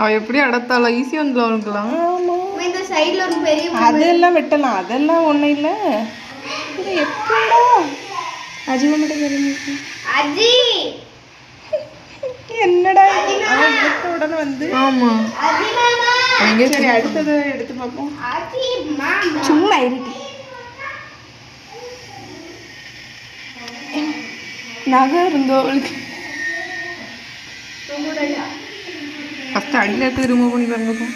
அவ எப்படி அடத்தாளா ஈஸியா வந்து அவனுக்குலாம். இந்த சைடுல ஒரு பெரிய அதெல்லாம் வெட்டலாம், அதெல்லாம் ஒண்ணும் இல்ல. இது எப்படா அஜி மட்டும் அஜி என்னடா அவன் எடுத்த உடனே வந்து. ஆமா அஜி மாமா சரி அடுத்தது எடுத்து பார்ப்போம். அஜி மாமா சும்மா இருட்டி நகை இருந்தோ அவளுக்கு. ஃபர்ஸ்ட் அடியில இருக்கிறது ரிமூவ் பண்ணி பாருங்க.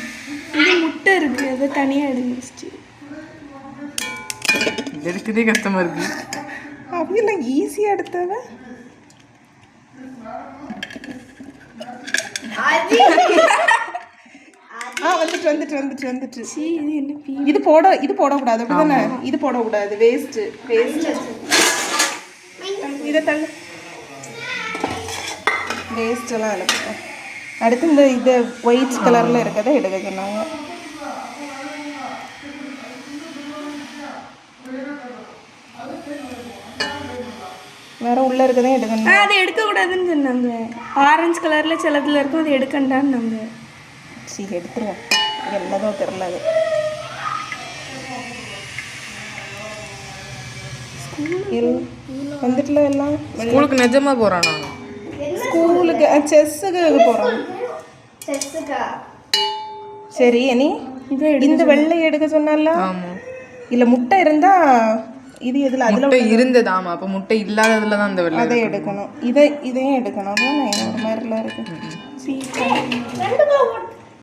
இது முட்டை இருக்கு, அதை தனியா எடுத்து எடுக்கதே கஷ்டமா இருக்கு. அப்படியெல்லாம் ஈஸியா எடுத்தவ. அஜி வந்துட்டு வந்துட்டு வந்துட்டு வந்துட்டு. இது போடக்கூடாது அப்படிதானே? இது போடக்கூடாது, வேஸ்ட் வேஸ்ட். இதை தள்ளு, வேஸ்ட் எல்லாம் இல்லை. அடுத்து இந்த இது ஒயிட் கலர்ல இருக்கதை எடுக்க சொன்னாங்க. வேற உள்ள இருக்கதான் எடுக்கணும். அது எடுக்கக்கூடாதுன்னு சொன்னாங்க. ஆரஞ்சு கலரில் சிலதில் இருக்கும், அது எடுக்கண்டான்னு நாங்க. சரி எடுத்துருவோம், என்னதோ தெரில. அது வந்துட்டுல எல்லாம் ஸ்கூலுக்கு நிஜமா போறானா? ஸ்கூலுக்கு செஸ்ஸுக்கு போகிறான். சரி நீ இந்த வெள்ளை எடுக்க சொன்னால. ஆமா இல்லை முட்டை இருந்தா இது எதுல அதுல முட்டை இருந்தது. ஆமா அப்ப முட்டை இல்லாததுல தான் அந்த வெள்ளை அதை எடுக்கணும். இதையும் எடுக்கணும். ஒரு மாதிரிலாம் இருக்கு.